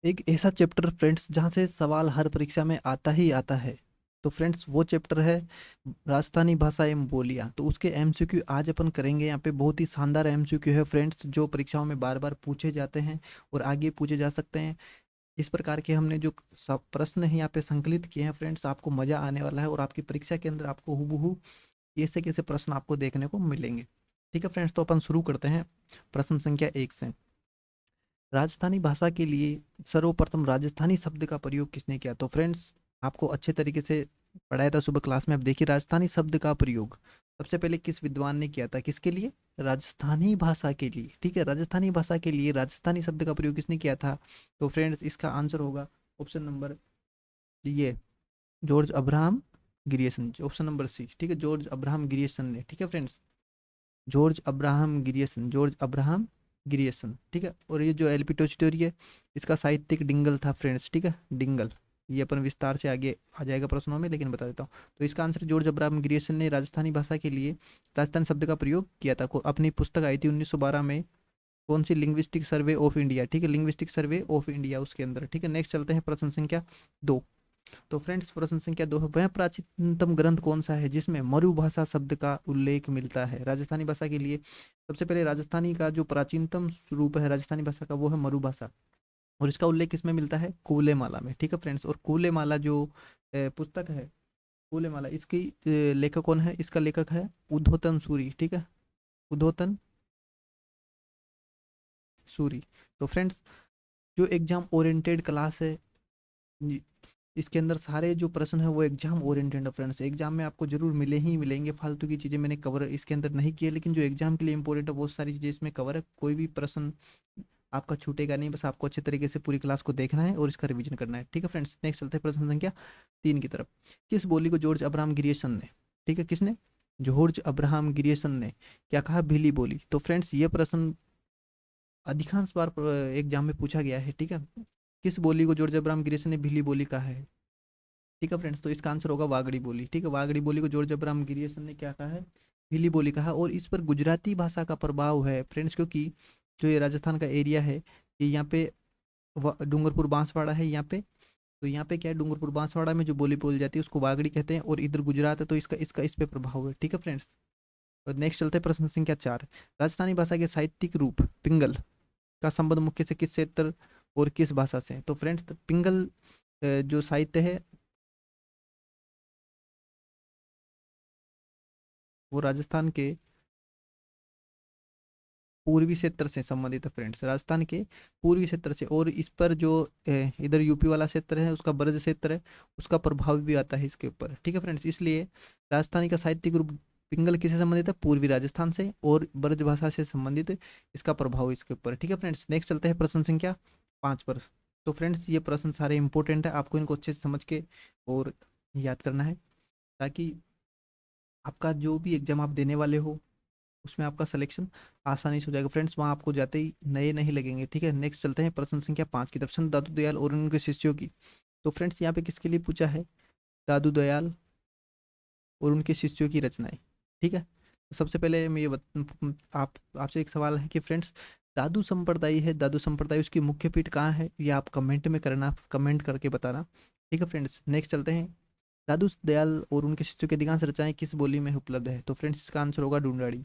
एक ऐसा chapter friends जहाँ से सवाल हर परीक्षा में आता ही आता है। तो फ्रेंड्स वो चैप्टर है राजस्थानी भाषा एवं बोलियाँ। तो उसके एमसीक्यू आज अपन करेंगे। यहाँ पे बहुत ही शानदार एमसीक्यू है फ्रेंड्स, जो परीक्षाओं में बार बार पूछे जाते हैं और आगे पूछे जा सकते हैं। इस प्रकार के हमने जो सब प्रश्न है यहाँ पे संकलित किए हैं फ्रेंड्स, आपको मजा आने वाला है और आपकी परीक्षा के अंदर आपको हूबहू ऐसे कैसे प्रश्न आपको देखने को मिलेंगे। ठीक है फ्रेंड्स, तो अपन शुरू करते हैं प्रश्न संख्या 1 से। राजस्थानी भाषा के लिए सर्वप्रथम राजस्थानी शब्द का प्रयोग किसने किया? तो फ्रेंड्स, आपको अच्छे तरीके से पढ़ाया था सुबह क्लास में। अब देखिए, राजस्थानी शब्द का प्रयोग सबसे पहले किस विद्वान ने किया था? किसके लिए? राजस्थानी भाषा के लिए। ठीक है, राजस्थानी भाषा के लिए राजस्थानी शब्द का प्रयोग किसने किया था? तो फ्रेंड्स, इसका आंसर होगा ऑप्शन नंबर ये, George Abraham Grierson. Option number C. ठीक है, जॉर्ज अब्राहम ग्रियर्सन ने। ठीक है friends, George Abraham Grierson, George Abraham Grierson. ठीक है, और ये जो एलपी टोल्स्टॉय है, इसका साहित्यिक डिंगल था फ्रेंड्स। ठीक है, डिंगल। ये अपन विस्तार से आगे आ जाएगा प्रश्नों में, लेकिन बता देता हूँ। तो इसका आंसर जॉर्ज अब्राहम ग्रियर्सन ने राजस्थानी भाषा के लिए राजस्थानी शब्द का प्रयोग किया था। अपनी पुस्तक आई थी 1912 में, कौन सी? Linguistic survey of India. ठीक है, लिंग्विस्टिक सर्वे ऑफ इंडिया उसके अंदर। ठीक है, नेक्स्ट चलते हैं प्रश्न संख्या 2। तो फ्रेंड्स, प्रश्न संख्या 2 है, वह प्राचीनतम ग्रंथ कौन सा है जिसमें मरु भाषा शब्द का उल्लेख मिलता है? राजस्थानी भाषा के लिए सबसे पहले राजस्थानी का जो प्राचीनतम रूप है राजस्थानी भाषा का, वो है मरु भाषा। और इसका उल्लेख किसमें मिलता है? कूलेमाला में। ठीक है फ्रेंड्स, और कूलेमाला जो पुस्तक है, कूलेमाला, इसकी लेखक कौन है? इसका लेखक है उद्धोतन सूरी। ठीक है, उद्धोतन सूरी। तो फ्रेंड्स, जो एग्जाम ओरिएंटेड क्लास है, जी, इसके अंदर सारे जो प्रश्न है वो एग्जाम ओरिएंटेड है फ्रेंड्स। एग्जाम में आपको जरूर मिले ही मिलेंगे। फालतू की चीज़ें मैंने कवर इसके अंदर नहीं की है, लेकिन जो एग्जाम के लिए इंपॉर्टेंट है वो सारी चीज़ें इसमें कवर है। कोई भी प्रश्न आपका छूटेगा नहीं, बस आपको अच्छे तरीके से पूरी क्लास को देखना है और इसका रिवीजन करना है। ठीक है फ्रेंड्स, नेक्स्ट चलते हैं प्रश्न संख्या 3 की तरफ। किस बोली को जॉर्ज अब्राहम ग्रियर्सन ने, ठीक है, किसने? जॉर्ज अब्राहम ग्रियर्सन ने क्या कहा? भीली बोली। तो फ्रेंड्स, ये प्रश्न अधिकांश बार एग्जाम में पूछा गया है। ठीक है, किस बोली को जॉर्ज अब्राहम ग्रियर्सन ने भीली बोली कहा है? ठीक है फ्रेंड्स, तो इसका आंसर होगा वागड़ी बोली। ठीक है, वागड़ी बोली को जॉर्ज अब्राहम ग्रियर्सन ने क्या कहा है? भीली बोली कहा। और इस पर गुजराती भाषा का प्रभाव है फ्रेंड्स, क्योंकि जो ये राजस्थान का एरिया है, ये यहाँ पे डूंगरपुर बांसवाड़ा है यहाँ पे। तो यहाँ पे क्या है, डूंगरपुर बांसवाड़ा में जो बोली बोली जाती है उसको वागड़ी कहते हैं, और इधर गुजरात है तो इसका इसका इस पे प्रभाव है। ठीक है फ्रेंड्स, और नेक्स्ट चलते हैं प्रश्न संख्या 4। राजस्थानी भाषा के साहित्यिक रूप पिंगल का संबंध मुख्य से किस क्षेत्र और किस भाषा से? तो फ्रेंड्स, पिंगल जो साहित्य है वो राजस्थान के पूर्वी क्षेत्र से संबंधित है फ्रेंड्स, राजस्थान के पूर्वी क्षेत्र से। और इस पर जो इधर यूपी वाला क्षेत्र है, उसका ब्रज क्षेत्र है, उसका प्रभाव भी आता है इसके ऊपर। ठीक है फ्रेंड्स, इसलिए राजस्थानी का साहित्यिक रूप पिंगल किससे संबंधित है? पूर्वी राजस्थान से, और ब्रज भाषा से संबंधित इसका प्रभाव इसके ऊपर। ठीक है फ्रेंड्स, नेक्स्ट चलते हैं प्रश्न संख्या 5 पर। तो फ्रेंड्स, ये प्रश्न सारे इंपॉर्टेंट है, आपको इनको अच्छे से समझ के और याद करना है, ताकि आपका जो भी एग्जाम आप देने वाले हो उसमें आपका सिलेक्शन आसानी से हो जाएगा फ्रेंड्स। वहाँ आपको जाते ही नए नहीं लगेंगे। ठीक है, नेक्स्ट चलते हैं प्रश्न संख्या 5 की तरफ। संत दादू दयाल और उनके शिष्यों की। तो फ्रेंड्स, यहाँ पे किसके लिए पूछा है? दादू दयाल और उनके शिष्यों की रचनाएं। ठीक है, तो सबसे पहले मैं आप आपसे एक सवाल है कि फ्रेंड्स, दादू संप्रदाय है, दादू संप्रदाय उसकी मुख्य पीठ कहाँ है? ये आप कमेंट में करना, कमेंट करके बताना। ठीक है फ्रेंड्स, नेक्स्ट चलते हैं। दादू दयाल और उनके शिष्यों की अधिकांश रचनाएं किस बोली में उपलब्ध है? तो फ्रेंड्स, इसका आंसर होगा ढूंढाड़ी।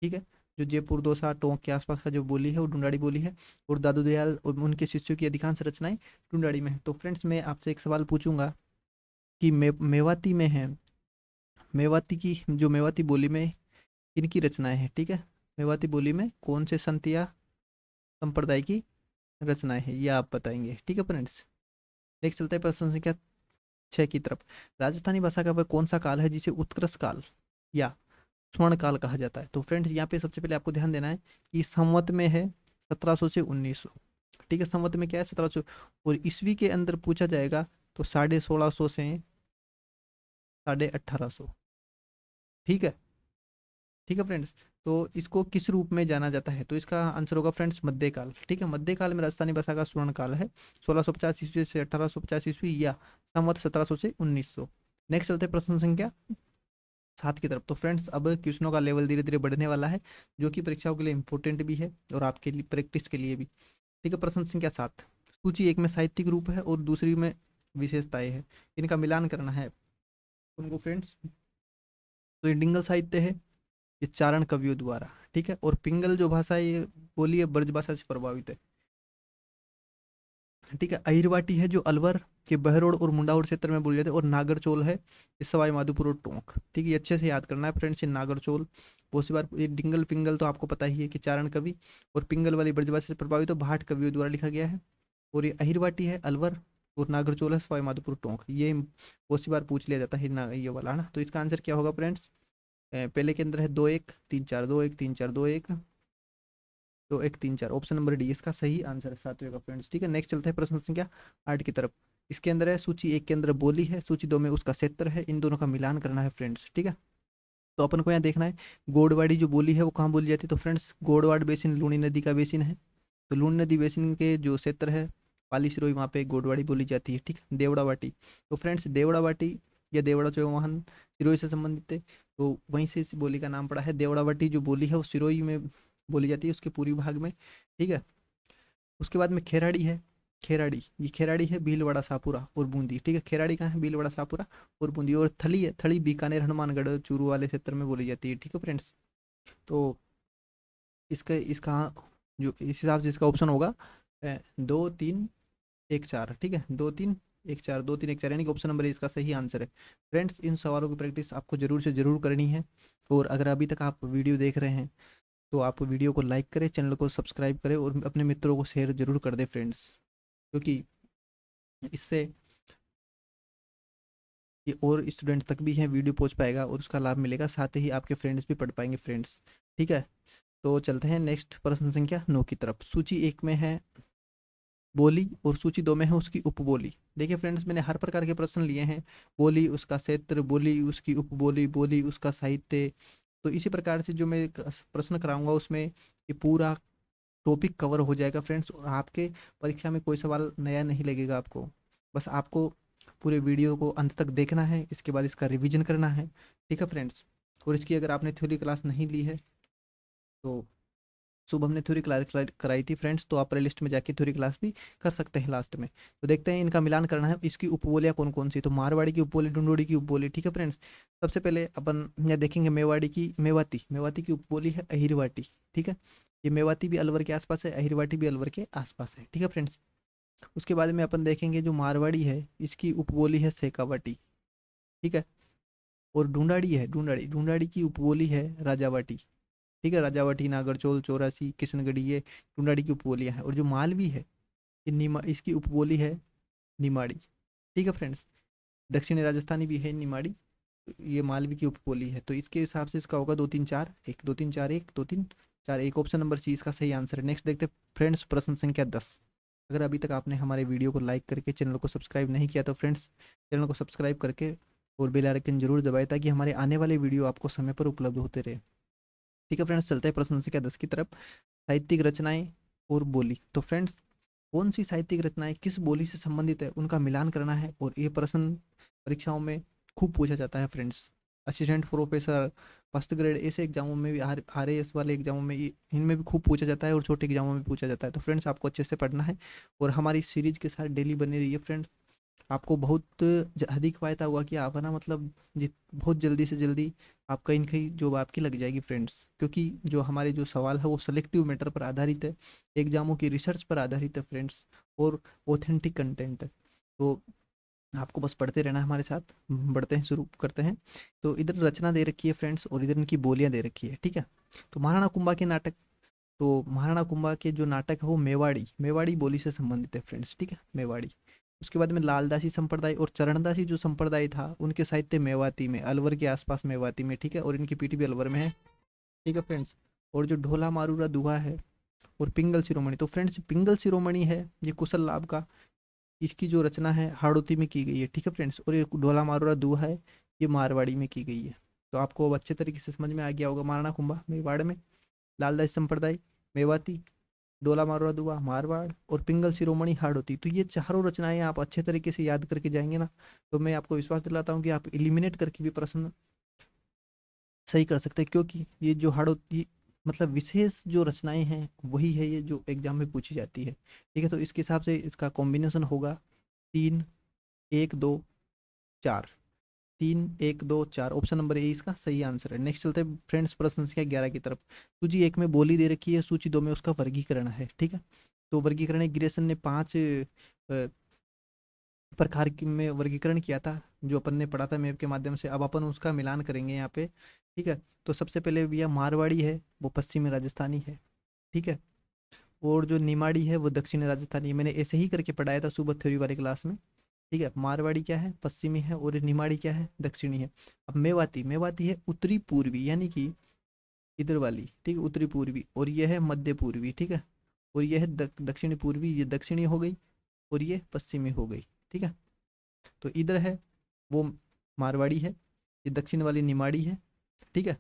ठीक है, जो जयपुर दौसा टोंक के आसपास का जो बोली है वो ढूंढाड़ी बोली है, और दादू दयाल और उनके शिष्यों की अधिकांश रचनाएं ढूंढाड़ी में है। तो फ्रेंड्स, मैं आपसे एक सवाल पूछूंगा कि मेवाती में है, मेवाती की जो मेवाती बोली में किनकी रचनाएं हैं? ठीक है, मेवाती बोली में कौन से संत या संप्रदाय की रचनाएं हैं, ये आप बताएंगे। ठीक है फ्रेंड्स, नेक्स्ट चलता है प्रश्न संख्या 6 की तरफ। राजस्थानी भाषा का वह कौन सा काल है जिसे उत्कृष्ट काल या स्वर्ण काल कहा जाता है? तो फ्रेंड्स, यहाँ पे सबसे पहले आपको ध्यान देना है कि संवत में है 1700 से 1900। ठीक है, संवत में क्या है? 1700। और ईस्वी के अंदर पूछा जाएगा तो 1650 से 1850। ठीक है, ठीक है फ्रेंड्स, तो इसको किस रूप में जाना जाता है? तो इसका आंसर होगा फ्रेंड्स मध्यकाल। ठीक है, मध्यकाल में राजस्थानी भाषा का स्वर्ण काल है 1650 ईस्वी से 1850 ईस्वी, या संवत 1700 से 1900। नेक्स्ट चलते हैं प्रश्न संख्या 7 की तरफ। तो फ्रेंड्स, अब क्वेश्चनों का लेवल धीरे धीरे बढ़ने वाला है, जो कि परीक्षाओं के लिए इंपॉर्टेंट भी है और आपके लिए प्रैक्टिस के लिए भी। ठीक है, प्रश्न संख्या 7। सूची एक में साहित्यिक रूप है और दूसरी में विशेषताएं है, इनका मिलान करना है उनको फ्रेंड्स। तो ये डिंगल साहित्य है, ये चारण कवियों द्वारा, ठीक है। और पिंगल जो भाषा है ये बोली है ब्रज भाषा से प्रभावित है, ठीक है। अहिरवाटी है जो अलवर के बहरोड और मुंडाउर क्षेत्र में बोली जाती है, और नागरचोल है ये सवाई माधोपुर और टोंक, ठीक है। ये अच्छे से याद करना है फ्रेंड्स, ये नागरचोल बहुत सी बार। ये डिंगल पिंगल तो आपको पता ही है कि चारण कवि, और पिंगल वाली ब्रजभाषा से प्रभावित तो भाट कवियों द्वारा लिखा गया है। और ये अहिरवाटी है अलवर, और नागरचोल है सवाई माधोपुर टोंक। ये बहुत सी बार पूछ लिया जाता है ये वाला ना। तो इसका आंसर क्या होगा फ्रेंड्स? पहले के अंदर है 2 1 3 4 2 1 3 4 2 1 2 1 3 4, ऑप्शन नंबर डी इसका सही आंसर है, सातवें का फ्रेंड्स, ठीक है। नेक्स्ट चलते हैं प्रश्न संख्या 8 की तरफ। इसके अंदर है सूची एक के अंदर बोली है, सूची दो में उसका क्षेत्र है, इन दोनों का मिलान करना है फ्रेंड्स, ठीक है। तो अपन को यहाँ देखना है गोडवाड़ी जो बोली है वो कहाँ बोली जाती है। तो फ्रेंड्स गोडवाड़ बेसिन लूनी नदी का बेसिन है, तो लूनी नदी बेसिन के जो क्षेत्र है पाली सिरोही, वहाँ पे गोडवाड़ी बोली जाती है, ठीक है। देवड़ा वाटी, तो फ्रेंड्स देवड़ा वाटी या देवड़ा चौहान सिरोही से संबंधित है, तो वहीं से इस बोली का नाम पड़ा है। देवड़ा वाटी जो बोली है वो सिरोही में बोली जाती है, उसके पूर्वी भाग में, ठीक है। उसके बाद में खेराड़ी है, खेराड़ी ये खेराड़ी है भीलवाड़ा सापुरा और बूंदी, ठीक है। खेराड़ी कहाँ है? भीलवाड़ा सापुरा और बूंदी। और थली है, थली बीकानेर हनुमानगढ़ चूरू वाले क्षेत्र में बोली जाती है, ठीक है फ्रेंड्स। तो इसका इसका जो इस हिसाब से इसका ऑप्शन होगा 2 3 1 4, ठीक है। 2 3 1 4 2 3 1 4, यानी कि ऑप्शन नंबर इसका सही आंसर है। फ्रेंड्स इन सवालों की प्रैक्टिस आपको जरूर से जरूर करनी है, और अगर अभी तक आप वीडियो देख रहे हैं तो आप वीडियो को लाइक करें, चैनल को सब्सक्राइब करें, और अपने मित्रों को शेयर जरूर कर दें फ्रेंड्स, क्योंकि इससे ये और स्टूडेंट तक भी है वीडियो पहुंच पाएगा और उसका लाभ मिलेगा, साथ ही आपके फ्रेंड्स भी पढ़ पाएंगे फ्रेंड्स, ठीक है। तो चलते हैं नेक्स्ट प्रश्न संख्या 9 की तरफ। सूची एक में है बोली और सूची दो में है उसकी उपबोली। देखिए फ्रेंड्स मैंने हर प्रकार के प्रश्न लिए हैं, बोली उसका क्षेत्र, बोली उसकी उपबोली, बोली उसका साहित्य। तो इसी प्रकार से जो मैं एक प्रश्न कराऊंगा उसमें ये पूरा टॉपिक कवर हो जाएगा फ्रेंड्स, और आपके परीक्षा में कोई सवाल नया नहीं लगेगा आपको। बस आपको पूरे वीडियो को अंत तक देखना है, इसके बाद इसका रिवीजन करना है, ठीक है फ्रेंड्स। और इसकी अगर आपने थ्योरी क्लास नहीं ली है तो सुबह हमने थ्योरी क्लास कराई थी फ्रेंड्स, तो आप प्ले लिस्ट में जाके थ्योरी क्लास भी कर सकते हैं लास्ट में। तो देखते हैं इनका मिलान करना है, इसकी उपबोलियाँ कौन कौन सी। तो मारवाड़ी की उपबोली, डुंडोड़ी की उपबोली, ठीक है फ्रेंड्स। सबसे पहले अपन यहाँ देखेंगे मेवाड़ी की, मेवाती, मेवाती की उपबोली है अहिरवाटी, ठीक है। ये मेवाती भी अलवर के आसपास है, अहिरवाटी भी अलवर के आसपास है, ठीक है फ्रेंड्स। उसके बाद में अपन देखेंगे जो मारवाड़ी है इसकी उपबोली है सेकावाटी, ठीक है। और ढूंढाड़ी है, ढूंढाड़ी, ढूंढाड़ी की उपबोली है राजावाटी, ठीक है। राजावाटी, नागरचोल, चौरासी, किशनगढ़ी, ये ढूंढाड़ी की उपबोलियाँ हैं। और जो मालवी है ये निमा, इसकी उपबोली है निमाड़ी, ठीक है फ्रेंड्स। दक्षिणी राजस्थानी भी है निमाड़ी, ये मालवी की उपबोली है। तो इसके हिसाब से इसका होगा 2 3 4 1, 2 3 4 1, 2 3 4 1, ऑप्शन नंबर सी इसका सही आंसर है। नेक्स्ट देखते हैं फ्रेंड्स प्रश्न संख्या 10। अगर अभी तक आपने हमारे वीडियो को लाइक करके चैनल को सब्सक्राइब नहीं किया तो फ्रेंड्स चैनल को सब्सक्राइब करके और बेल आइकन जरूर दबाएं, ताकि हमारे आने वाले वीडियो आपको समय पर उपलब्ध होते रहे, ठीक है फ्रेंड्स। चलते हैं प्रश्न संख्या 10 की तरफ। साहित्यिक रचनाएं और बोली। तो फ्रेंड्स कौन सी साहित्यिक रचनाएं किस बोली से संबंधित है उनका मिलान करना है, और ये प्रश्न परीक्षाओं में खूब पूछा जाता है friends. Assistant professor, first grade, ऐसे एग्जामों में भी, RAS वाले एग्जामों में इनमें भी खूब पूछा जाता है, और छोटे एग्जामों में पूछा जाता है। तो फ्रेंड्स आपको अच्छे से पढ़ना है, और हमारी सीरीज के साथ डेली बने रहिए फ्रेंड्स। आपको बहुत अधिक फायदा हुआ कि आप है ना, मतलब बहुत जल्दी से जल्दी आप कहीं न कहीं जॉब आपकी लग जाएगी फ्रेंड्स, क्योंकि जो हमारे जो सवाल है वो सेलेक्टिव मैटर पर आधारित है, एग्जामों की रिसर्च पर आधारित है फ्रेंड्स, और ऑथेंटिक कंटेंट है। तो आपको बस पढ़ते रहना है हमारे साथ। बढ़ते हैं, शुरू करते हैं। तो इधर रचना दे रखी है फ्रेंड्स, और इधर इनकी बोलियां दे रखी है, ठीक है। तो महाराणा कुंभा के नाटक, तो महाराणा कुंभा के जो नाटक है वो मेवाड़ी, मेवाड़ी बोली से संबंधित है फ्रेंड्स, ठीक है, मेवाड़ी। उसके बाद में लालदासी संप्रदाय और चरणदासी जो संप्रदाय था उनके साहित्य मेवाती में, अलवर के आसपास मेवाती में, ठीक है। और इनकी पीठी भी अलवर में है, ठीक है फ्रेंड्स। और जो ढोला मारूरा दुहा है और पिंगल शिरोमणि, तो फ्रेंड्स पिंगल शिरोमणि है ये कुशल लाभ का, इसकी जो रचना है हाड़ौती में की गई है, ठीक है फ्रेंड्स। और ये ढोला मारूरा दुहा है ये मारवाड़ी में की गई है। तो आपको अब अच्छे तरीके से समझ में आ गया होगा, महाराणा कुंभा मेवाड़ में, लालदासी संप्रदाय मेवाती, डोला मारवाड़ दुआ मारवाड़, और पिंगल शिरोमणि हाड़ौती। तो ये चारों रचनाएं आप अच्छे तरीके से याद करके जाएंगे ना, तो मैं आपको विश्वास दिलाता हूँ कि आप एलिमिनेट करके भी प्रश्न सही कर सकते हैं, क्योंकि ये जो हाड़ौती मतलब विशेष जो रचनाएं हैं वही है ये जो एग्जाम में पूछी जाती है। ठीक है, तो इसके हिसाब से इसका कॉम्बिनेशन होगा 3 1 2 4। 3 1 2 4 ऑप्शन नंबर ए इसका सही आंसर है। नेक्स्ट चलते हैं फ्रेंड्स प्रश्न संख्या 11 की तरफ। सूची 1 में बोली दे रखी है, सूची 2 में उसका वर्गीकरण है। ठीक है, तो वर्गीकरण गिरेसन ने 5 प्रकार की में वर्गीकरण किया था, जो अपन ने पढ़ा था मैप के माध्यम से। अब अपन उसका मिलान करेंगे यहाँ पे। ठीक है, तो सबसे पहले भैया मारवाड़ी है वो पश्चिमी राजस्थानी है। ठीक है, और जो निमाड़ी है वो दक्षिणी राजस्थानी है। मैंने ऐसे ही करके पढ़ाया था सुबह थ्योरी वाली क्लास में। ठीक है, मारवाड़ी क्या है, पश्चिमी है, और निमाड़ी क्या है, दक्षिणी है। अब मेवाती, मेवाती है उत्तरी पूर्वी, यानी कि इधर वाली। ठीक है, उत्तरी पूर्वी, और ये है मध्य पूर्वी। ठीक है, और ये है दक्षिणी पूर्वी, ये दक्षिणी हो गई, और ये पश्चिमी हो गई। ठीक है, तो इधर है वो मारवाड़ी है, ये दक्षिण वाली निमाड़ी है। ठीक है,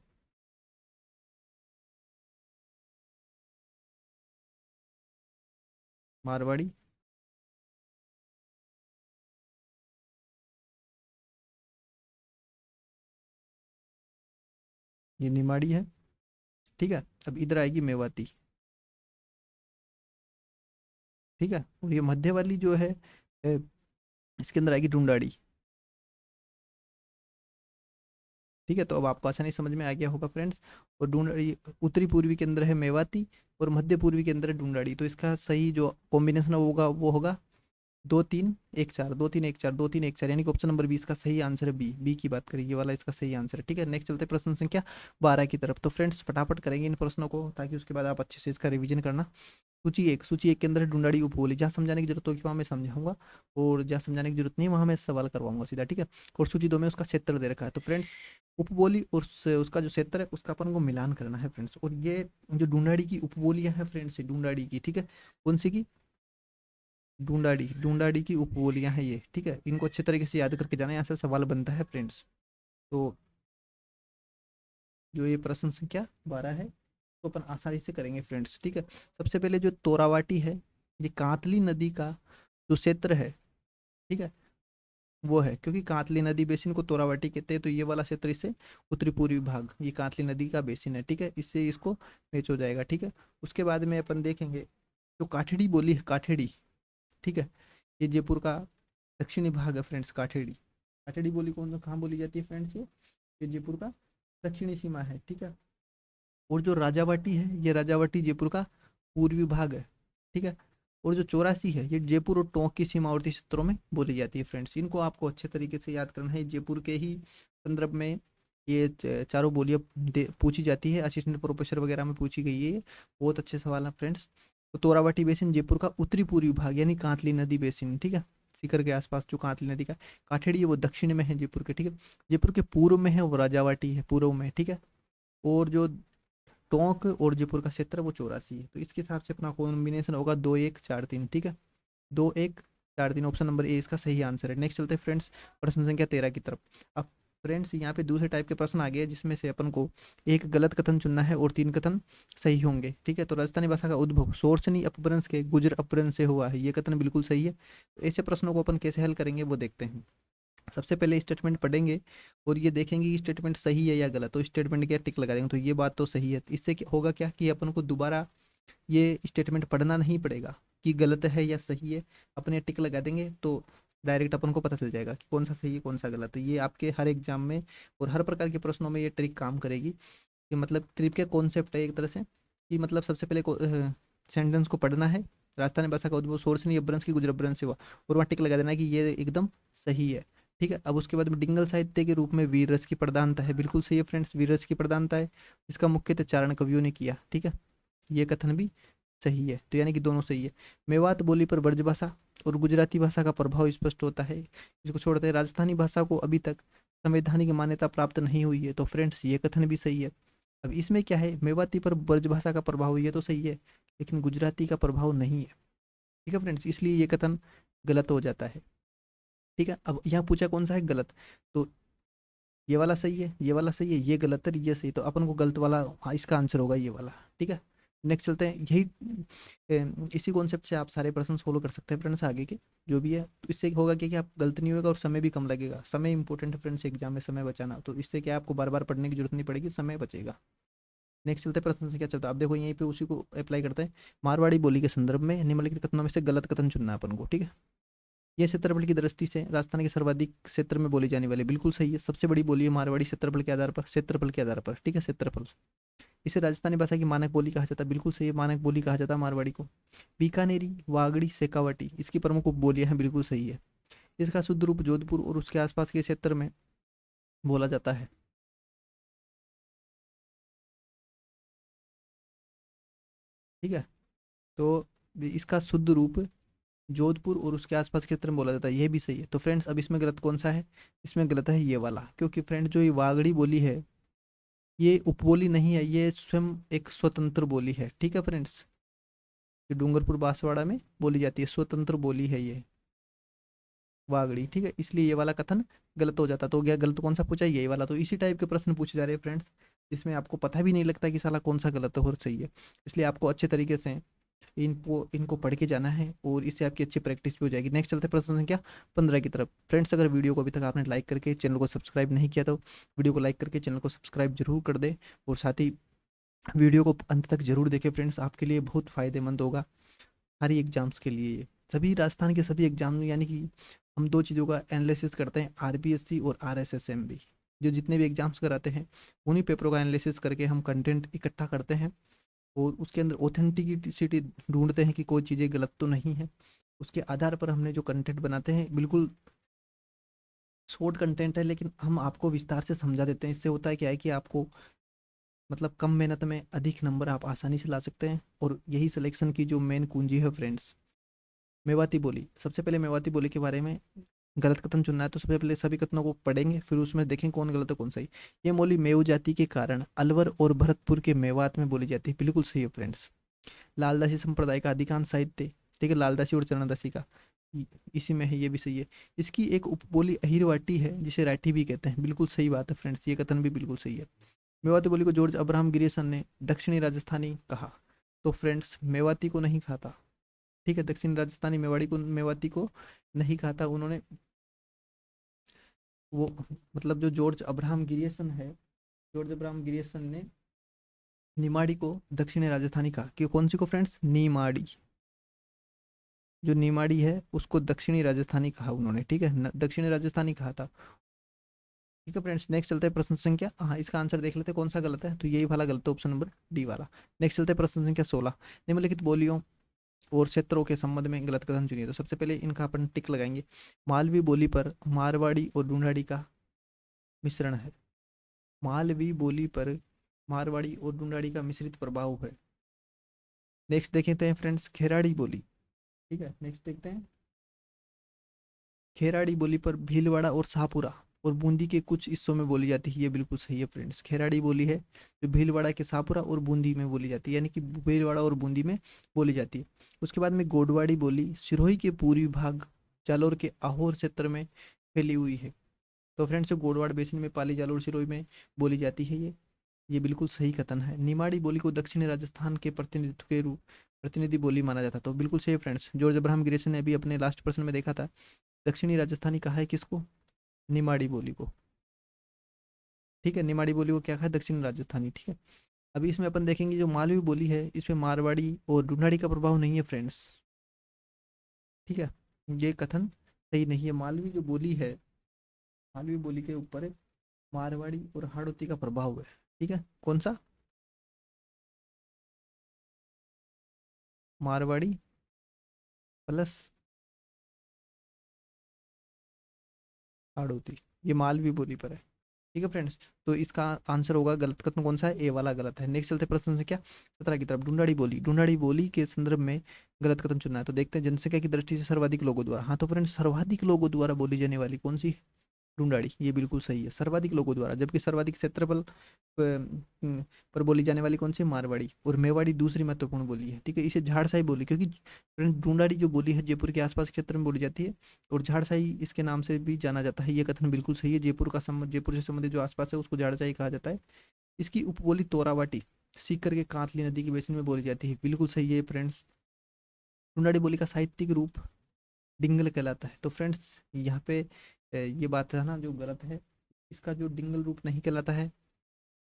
मारवाड़ी, ये निमाड़ी है। ठीक है, अब इधर आएगी मेवाती। ठीक है, और ये मध्य वाली जो है इसके अंदर आएगी ढूंढाड़ी। ठीक है, तो अब आपको आसानी समझ में आ गया होगा फ्रेंड्स। और ढूंढाड़ी उत्तरी पूर्वी के अंदर है मेवाती, और मध्य पूर्वी के अंदर है ढूंढाड़ी। तो इसका सही जो कॉम्बिनेशन होगा वो होगा 2 3 1 4, 2 3 1 4, 2 3 1 4, यानी कि ऑप्शन नंबर 20 का सही आंसर है बी। बी की बात करें, ये वाला इसका सही आंसर है। ठीक है, नेक्स्ट चलते हैं प्रश्न संख्या 12 की तरफ। तो फ्रेंड्स फटाफट करेंगे इन प्रश्नों को, ताकि उसके बाद आप अच्छे से इसका रिवीजन करना। सूची एक के अंदर है ढूंढाड़ी उपबोली। जहाँ समझाने की जरूरत होगी वहाँ मैं समझाऊंगा, और जहाँ समझाने की जरूरत नहीं वहाँ मैं सवाल करवाऊंगा सीधा। ठीक है, और सूची 2 में उसका क्षेत्र दे रखा है। तो फ्रेंड्स उपबोली और उसका जो क्षेत्र है उसका अपन को मिलान करना है फ्रेंड्स। और ये जो ढूंढाड़ी की उपबोलियां हैं फ्रेंड्स, ढूंढाड़ी की, ठीक है, कौन सी की, ढूंढाड़ी, ढूंढाड़ी की उपबोलियां हैं ये। ठीक है, इनको अच्छे तरीके से याद करके जाना, यहाँ से सवाल बनता है फ्रेंड्स। तो जो ये प्रश्न संख्या 12 है तो अपन आसानी से करेंगे फ्रेंड्स। ठीक है, सबसे पहले जो तोरावाटी है, ये कांतली नदी का जो क्षेत्र है, ठीक है, वो है, क्योंकि कांतली नदी बेसिन को तोरावाटी कहते हैं, तो ये वाला क्षेत्र इससे उत्तरी पूर्वी भाग, ये कांतली नदी का बेसिन है। ठीक है, इससे इसको मैच हो जाएगा। ठीक है, उसके बाद में अपन देखेंगे जो काठेड़ी बोली है, काठेड़ी। ठीक है, ये जयपुर का दक्षिणी भाग है फ्रेंड्स, काठेड़ी। काठेड़ी बोली कौन कहाँ बोली जाती है फ्रेंड्स, ये जयपुर का दक्षिणी सीमा है। ठीक है, और जो राजावाटी है, ये राजावाटी जयपुर का पूर्वी भाग है। ठीक है, और जो चौरासी है, ये जयपुर और टोंक की सीमावर्ती क्षेत्रों में बोली जाती है फ्रेंड्स। इनको आपको अच्छे तरीके से याद करना है, जयपुर के ही संदर्भ में ये चारों बोलियां पूछी जाती है, असिस्टेंट प्रोफेसर वगैरह में पूछी गई है ये। बहुत अच्छे सवाल है फ्रेंड्स। तो तोरावाटी बेसिन जयपुर का उत्तरी पूर्वी भाग, यानी कांतली नदी बेसिन। ठीक है, सीकर के आसपास जो कांतली नदी का, काठेड़ी है वो दक्षिण में है जयपुर के। ठीक है, जयपुर के पूर्व में है वो राजावाटी है, पूर्व में। ठीक है, और जो टोंक और जयपुर का क्षेत्र वो 84 है। तो इसके हिसाब से अपना कॉम्बिनेशन होगा 2 1 4 3। ठीक है, 2 1 4 3 ऑप्शन नंबर ए इसका सही आंसर है। नेक्स्ट चलते हैं फ्रेंड्स प्रश्न संख्या 13 की तरफ। अब फ्रेंड्स यहाँ पे दूसरे टाइप के प्रश्न आ गए, जिसमें से अपन को एक गलत कथन चुनना है और 3 कथन सही होंगे। ठीक है, तो राजस्थानी भाषा का उद्भव सोर्सनी अपभ्रंश के गुजर अपभ्रंश से हुआ है, ये कथन बिल्कुल सही है। तो ऐसे प्रश्नों को अपन कैसे हल करेंगे वो देखते हैं। सबसे पहले स्टेटमेंट पढ़ेंगे और ये देखेंगे कि स्टेटमेंट सही है या गलत। तो स्टेटमेंट क्या टिक लगा देंगे, तो ये बात तो सही है। इससे होगा क्या कि अपन को दोबारा ये स्टेटमेंट पढ़ना नहीं पड़ेगा कि गलत है या सही है। अपने टिक लगा देंगे तो डायरेक्ट अपन को पता चल जाएगा कि कौन सा सही है कौन सा गलत है। ये आपके हर एग्जाम में और हर प्रकार के प्रश्नों में ये ट्रिक काम करेगी। कि मतलब ट्रिक के कॉन्सेप्ट है एक तरह से, कि मतलब सबसे पहले सेंटेंस को पढ़ना है, राजस्थानी भाषा का उद्भव सोर्स नहीं अपभ्रंश की गुजर अपभ्रंश से हुआ, और वहाँ टिक लगा देना है कि ये एकदम सही है। ठीक है, अब उसके बाद में डिंगल साहित्य के रूप में वीर रस की प्रधानता है, बिल्कुल सही है फ्रेंड्स, वीर रस की प्रधानता है। इसका मुख्यतः चारण कवियों ने किया। ठीक है, ये कथन भी सही है, तो यानी कि दोनों सही है। मेवात बोली पर ब्रजभाषा और गुजराती भाषा का प्रभाव स्पष्ट होता है। इसको छोड़ते हैं, राजस्थानी भाषा को अभी तक संवैधानिक मान्यता प्राप्त नहीं हुई है, तो फ्रेंड्स ये कथन भी सही है। अब इसमें क्या है, मेवाती पर ब्रजभाषा का प्रभाव, ये तो सही है, लेकिन गुजराती का प्रभाव नहीं है। ठीक है फ्रेंड्स, इसलिए ये कथन गलत हो जाता है। ठीक है, अब यहाँ पूछा कौन सा है गलत, तो ये वाला सही है, ये वाला सही है, ये गलत है, ये सही, तो अपन को गलत वाला, हाँ, इसका आंसर होगा ये वाला। ठीक है, नेक्स्ट चलते हैं। यही इसी कॉन्सेप्ट से आप सारे प्रश्न सोल्व कर सकते हैं फ्रेंड्स आगे के जो भी है। तो इससे होगा कि आप गलत नहीं होगा और समय भी कम लगेगा। समय इंपॉर्टेंट है फ्रेंड्स, एग्जाम में समय बचाना, तो इससे क्या आपको बार बार पढ़ने की जरूरत नहीं पड़ेगी, समय बचेगा। नेक्स्ट चलते हैं प्रश्न से क्या चलता है, अब देखो यहीं पे उसी को अप्लाई करते हैं। मारवाड़ी बोली के संदर्भ में निम्नलिखित कथनों में से गलत कथन चुनना है अपन को, ठीक है। ये क्षेत्रफल की दृष्टि से राजस्थान के सर्वाधिक क्षेत्र में बोली जाने वाली, बिल्कुल सही है, सबसे बड़ी बोली है मारवाड़ी क्षेत्रफल के आधार पर, क्षेत्रफल के आधार पर, ठीक है, क्षेत्रफल। इसे राजस्थानी भाषा की मानक बोली कहा जाता है, बिल्कुल सही है, मानक बोली कहा जाता है मारवाड़ी को। बीकानेरी, वागड़ी, शेखावाटी इसकी प्रमुख उपबोलियां हैं, बिल्कुल सही है। इसका शुद्ध रूप जोधपुर और उसके आसपास के क्षेत्र में बोला जाता है, ठीक है। तो इसका शुद्ध रूप जोधपुर और उसके आसपास के क्षेत्र में बोला जाता है, ये भी सही है। तो फ्रेंड्स अब इसमें गलत कौन सा है, इसमें गलत है ये वाला, क्योंकि फ्रेंड जो ये वागड़ी बोली है ये उपबोली नहीं है, ये स्वयं एक स्वतंत्र बोली है, ठीक है फ्रेंड्स। ये डूंगरपुर बांसवाड़ा में बोली जाती है, स्वतंत्र बोली है ये वागड़ी, ठीक है, इसलिए ये वाला कथन गलत हो जाता। तो गया गलत कौन सा पूछा, यही वाला। तो इसी टाइप के प्रश्न पूछे जा रहे हैं फ्रेंड्स, जिसमें आपको पता भी नहीं लगता कि साला कौन सा गलत है और सही है। इसलिए आपको अच्छे तरीके से इनको पढ़ के जाना है और इससे आपकी अच्छी प्रैक्टिस भी हो जाएगी। नेक्स्ट चलते हैं प्रश्न संख्या 15 की तरफ। फ्रेंड्स अगर वीडियो को अभी तक आपने लाइक करके चैनल को सब्सक्राइब नहीं किया तो वीडियो को लाइक करके चैनल को सब्सक्राइब जरूर कर दे, और साथ ही वीडियो को अंत तक जरूर देखें फ्रेंड्स, आपके लिए बहुत फायदेमंद होगा सारी एग्जाम्स के लिए। ये सभी राजस्थान के सभी एग्जाम, यानी कि हम दो चीज़ों का एनालिसिस करते हैं, आरबीएससी और आरएसएसएम भी, जो जितने भी एग्जाम्स कराते हैं उन्हीं पेपरों का एनालिसिस करके हम कंटेंट इकट्ठा करते हैं और उसके अंदर ऑथेंटिसिटी ढूंढते हैं कि कोई चीज़ें गलत तो नहीं है। उसके आधार पर हमने जो कंटेंट बनाते हैं, बिल्कुल शॉर्ट कंटेंट है लेकिन हम आपको विस्तार से समझा देते हैं। इससे होता है क्या है कि आपको मतलब कम मेहनत में अधिक नंबर आप आसानी से ला सकते हैं, और यही सिलेक्शन की जो मेन कुंजी है फ्रेंड्स। मेवाती बोली, सबसे पहले मेवाती बोली के बारे में गलत कथन चुनना है, तो सबसे पहले सभी कथनों को पढ़ेंगे फिर उसमें देखें कौन गलत है कौन सही। ये बोली मेव जाति के कारण अलवर और भरतपुर के मेवात में बोली जाती है, बिल्कुल सही है फ्रेंड्स। लालदासी संप्रदाय का अधिकांश साहित्य, ठीक है, लालदासी और चरणदासी का इसी में है, ये भी सही है। इसकी एक उपबोली अहिरवाटी है जिसे राठी भी कहते हैं, बिल्कुल सही बात है फ्रेंड्स, ये कथन भी बिल्कुल सही है। मेवाती बोली को जॉर्ज अब्राहम गिरिसन ने दक्षिणी राजस्थानी कहा, तो फ्रेंड्स मेवाती को नहीं कहा था, ठीक है, दक्षिण राजस्थानी मेवाड़ी को, मेवाती को नहीं कहा था उन्होंने। वो मतलब जो जॉर्ज अब्राहम गिरिसन है, जॉर्ज अब्राहम गिरिसन ने निमाड़ी को दक्षिणी राजस्थानी कहा, कि कौन सी को फ्रेंड्स, नीमाड़ी, जो निमाड़ी है उसको दक्षिणी राजस्थानी कहा उन्होंने, ठीक है, दक्षिणी राजस्थानी कहा था, ठीक है फ्रेंड्स। नेक्स्ट चलते हैं प्रश्न संख्या, हाँ इसका आंसर देख लेते हैं कौन सा गलत है, तो यही वाला गलत है, ऑप्शन नंबर डी वाला। नेक्स्ट चलते हैं प्रश्न संख्या 16। निम्नलिखित बोलियों और क्षेत्रों के संबंध में गलत कथन चुनिए, तो सबसे पहले इनका अपन टिक लगाएंगे। मालवी बोली पर मारवाड़ी और ढूंढाड़ी का मिश्रण है, मालवी बोली पर मारवाड़ी और ढूंढाड़ी का मिश्रित प्रभाव है। नेक्स्ट देखते हैं फ्रेंड्स खेराड़ी बोली, ठीक है, नेक्स्ट देखते हैं खेराड़ी बोली पर भीलवाड़ा और शाहपुरा और बूंदी के कुछ हिस्सों में बोली जाती है, ये बिल्कुल सही है फ्रेंड्स। खेराड़ी बोली है जो भीलवाड़ा के शाहपुरा और बूंदी में बोली जाती है, यानी कि भीलवाड़ा और बूंदी में बोली जाती है। उसके बाद में गोडवाड़ी बोली सिरोही के पूर्वी भाग जालोर के आहोर क्षेत्र में फैली हुई है, तो फ्रेंड्स जो गोडवाड़ बेसिन में पाली जालोर सिरोही में बोली जाती है ये बिल्कुल सही कथन है। निमाड़ी बोली को दक्षिणी राजस्थान के प्रतिनिधित्व के रूप प्रतिनिधि बोली माना जाता, तो बिल्कुल सही फ्रेंड्स। जॉर्ज अब्राहम ग्रेसन ने अभी अपने लास्ट प्रश्न में देखा था, दक्षिणी राजस्थानी कहा है किसको, निमाड़ी बोली को, ठीक है, निमाड़ी बोली को क्या कहा है, दक्षिणी राजस्थानी, ठीक है। अभी इसमें अपन देखेंगे जो मालवी बोली है इसमें मारवाड़ी और ढूंढाड़ी का प्रभाव नहीं है फ्रेंड्स, ठीक है, ये कथन सही नहीं है। मालवी जो बोली है, मालवी बोली के ऊपर मारवाड़ी और हाड़ौती का प्रभाव है, ठीक है, कौन सा, मारवाड़ी प्लस हाड़ौती, ये मालवी बोली पर है, ठीक है फ्रेंड्स। तो इसका आंसर होगा गलत कथन कौन सा है, ए वाला गलत है। नेक्स्ट चलते प्रश्न संख्या 17 की तरफ। ढूंढाड़ी बोली, ढूंढाड़ी बोली के संदर्भ में गलत कथन चुनना है, तो देखते हैं जनसंख्या की दृष्टि से सर्वाधिक लोगों द्वारा, हाँ तो फ्रेंड्स सर्वाधिक लोगों द्वारा बोली जाने वाली कौन सी, ढूंढाड़ी, ये बिल्कुल सही है, सर्वाधिक लोगों द्वारा। जबकि सर्वाधिक क्षेत्रफल पर बोली जाने वाली कौन सी, मारवाड़ी, और मेवाड़ी दूसरी महत्वपूर्ण बोली है, ठीक है। इसे झाड़साई बोली, क्योंकि फ्रेंड्स ढूंढाड़ी जो बोली है जयपुर के आसपास क्षेत्र में बोली जाती है, और झाड़साई इसके नाम से भी जाना जाता है, ये कथन बिल्कुल सही है। जयपुर का संबंध, जयपुर से संबंधित जो आसपास है उसको झाड़साई कहा जाता है। इसकी उपबोली तोरावाटी सीकर के कांतली नदी के बेसिन में बोली जाती है, बिल्कुल सही है फ्रेंड्स। ढूंढाड़ी बोली का साहित्यिक रूप डिंगल कहलाता है, तो फ्रेंड्स यहाँ पे ये बात है ना जो गलत है, इसका जो डिंगल रूप नहीं कहलाता है,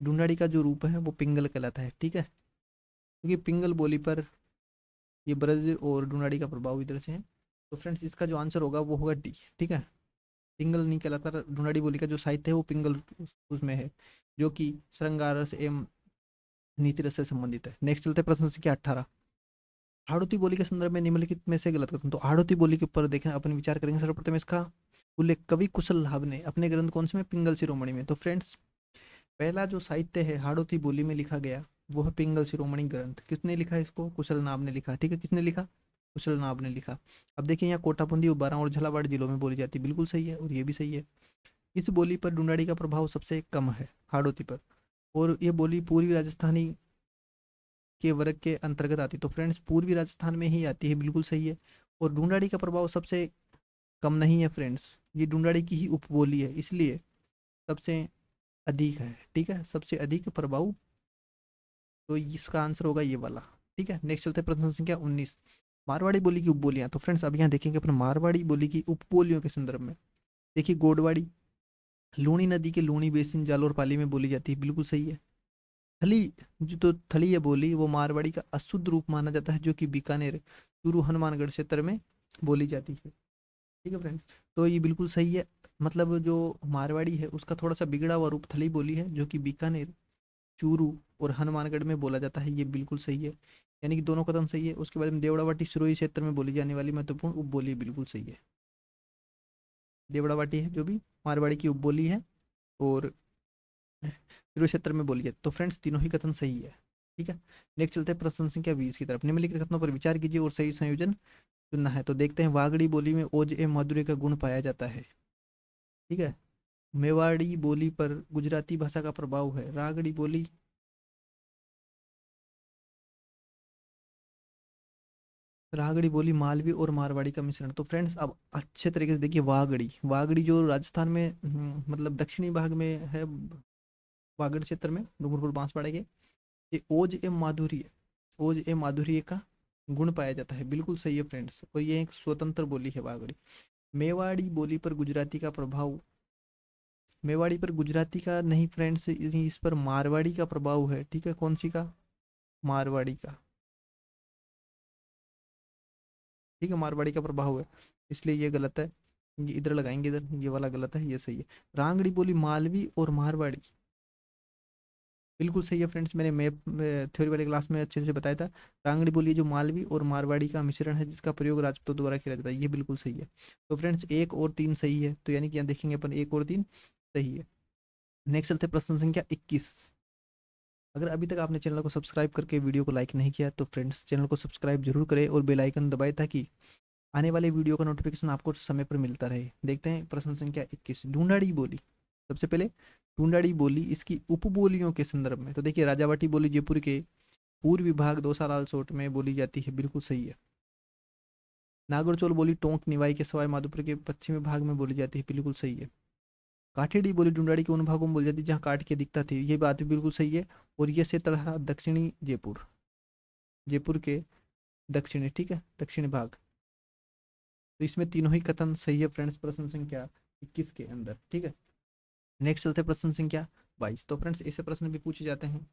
ढूंढाड़ी का जो रूप है वो पिंगल कहलाता है, ठीक है, क्योंकि पिंगल बोली पर ये ब्रज और ढूंढाड़ी का प्रभाव इधर से है। तो फ्रेंड्स इसका जो आंसर होगा वो होगा डी, ठीक है। पिंगल नहीं कहलाता, ढूंढाड़ी बोली का जो साहित्य है वो पिंगल उसमें है, जो कि श्रृंगार रस एवं नीति रस से संबंधित है। नेक्स्ट चलते हैं प्रश्न संख्या 18। हाड़ौती बोली के संदर्भ में निम्नलिखित में से गलत कथन। तो हाड़ौती बोली के ऊपर देखना अपन विचार करेंगे। सर्वप्रथम इसका उल्लेख कवि कुशल लाभ ने अपने ग्रंथ कौन से में, पिंगल शिरोमणि में। तो फ्रेंड्स पहला जो साहित्य है हाड़ौती बोली में लिखा गया वो है पिंगल शिरोमणि ग्रंथ। किसने लिखा है इसको? कुशल नाम ने लिखा, ठीक है। किसने लिखा? कुशल नाम ने लिखा। अब देखिए यहाँ कोटाबंदी, उबारा और झालावाड़ जिलों में बोली जाती है, बिल्कुल सही है, और ये भी सही है। इस बोली पर ढूंढाड़ी का प्रभाव सबसे कम है हाड़ौती पर, और ये बोली पूर्वी राजस्थानी के वर्ग के अंतर्गत आती है। तो फ्रेंड्स पूर्वी राजस्थान में ही आती है, बिल्कुल सही है। और ढूंढाड़ी का प्रभाव सबसे कम नहीं है फ्रेंड्स, ये ढूंढाड़ी की ही उपबोली है, इसलिए सबसे अधिक है, ठीक है, सबसे अधिक प्रभाव। तो इसका आंसर होगा ये वाला, ठीक है। नेक्स्ट चलते हैं प्रश्न संख्या 19। मारवाड़ी बोली की उपबोलियां। तो फ्रेंड्स अब यहाँ देखेंगे अपन मारवाड़ी बोली की उपबोलियों के संदर्भ में। देखिए गोडवाड़ी लूणी नदी के लूणी बेसिन जालोर पाली में बोली जाती है, बिल्कुल सही है। थली, जो तो थली है बोली वो मारवाड़ी का अशुद्ध रूप माना जाता है, जो कि बीकानेर चूरू हनुमानगढ़ क्षेत्र में बोली जाती है, ठीक है फ्रेंड्स। तो ये बिल्कुल सही है। मतलब जो मारवाड़ी है उसका थोड़ा सा बिगड़ा हुआ रूप थली बोली है, जो कि बीकानेर चूरू और हनुमानगढ़ में बोला जाता है, ये बिल्कुल सही है। यानी कि दोनों कथन सही है। उसके बाद में देवड़ावाटी सिरोही क्षेत्र में बोली जाने वाली महत्वपूर्ण उपबोली बिल्कुल सही है। देवड़ावाटी है जो भी मारवाड़ी की उपबोली है, और सिरोही क्षेत्र में बोली जाती है। तो फ्रेंड्स तीनों ही कथन सही है, ठीक है। नेक्स्ट चलते हैं प्रश्न संख्या 20 की तरफ। निम्नलिखित कथनों पर विचार कीजिए और सही संयोजन चुनना है। तो देखते हैं, वागड़ी बोली में ओज ए माधुर्य का गुण पाया जाता है, ठीक है। मेवाड़ी बोली पर गुजराती भाषा का प्रभाव है। रागड़ी बोली, रागड़ी बोली मालवी और मारवाड़ी का मिश्रण। तो फ्रेंड्स अब अच्छे तरीके से देखिए, वागड़ी, वागड़ी जो राजस्थान में मतलब दक्षिणी भाग में है, वागड़ क्षेत्र में डूंगरपुर बांसवाड़े के, ये ओज ए माधुर्य, ओज ए माधुर्य का गुण पाया जाता है, बिल्कुल सही है फ्रेंड्स। और ये एक स्वतंत्र बोली है वागड़ी। मेवाड़ी बोली पर गुजराती का प्रभाव, मेवाड़ी पर गुजराती का नहीं फ्रेंड्स, इस पर मारवाड़ी का प्रभाव है, ठीक है। कौन सी का? मारवाड़ी का, ठीक है, मारवाड़ी का प्रभाव है, इसलिए ये गलत है। ये इधर लगाएंगे, इधर ये वाला गलत है, ये सही है। रांगड़ी बोली मालवी और मारवाड़ी, बिल्कुल सही है फ्रेंड्स। मैंने मैप थ्योरी वाले क्लास में अच्छे से बताया था। रांगड़ी बोली जो मालवी और मारवाड़ी का मिश्रण है, जिसका प्रयोग राजपूतों द्वारा किया जाता है, ये बिल्कुल सही है। तो फ्रेंड्स एक और तीन सही है, तो यानी कि यहाँ देखेंगे अपन एक और तीन सही है। नेक्स्ट चलते हैं प्रश्न संख्या 21। अगर अभी तक आपने चैनल को सब्सक्राइब करके वीडियो को लाइक नहीं किया तो फ्रेंड्स चैनल को सब्सक्राइब जरूर करें और बेल आइकन दबाएं, ताकि आने वाले वीडियो का नोटिफिकेशन आपको समय पर मिलता रहे। देखते हैं प्रश्न संख्या 21। ढूंढाड़ी बोली, सबसे पहले ढूंढाड़ी बोली इसकी उपबोलियों के संदर्भ में। तो देखिए राजावाटी बोली जयपुर के पूर्वी भाग दोसालाल सोट में बोली जाती है, बिल्कुल सही है। नागरचौल बोली टोंक निवाई के सवाई माधोपुर के पश्चिमी भाग में बोली जाती है, बिल्कुल सही है। काठेड़ी बोली ढूंढाड़ी के उन भागों में बोली जाती है जहाँ काठ की अधिकता थी, ये बात भी बिल्कुल सही है। और ये क्षेत्र रहा दक्षिणी जयपुर, जयपुर के दक्षिणी, ठीक है, दक्षिणी भाग। तो इसमें तीनों ही कथन सही है फ्रेंड्स, प्रश्न संख्या 21 के अंदर, ठीक है। नेक्स्ट चलते हैं प्रश्न संख्या 22। तो फ्रेंड्स ऐसे प्रश्न भी पूछे जाते हैं,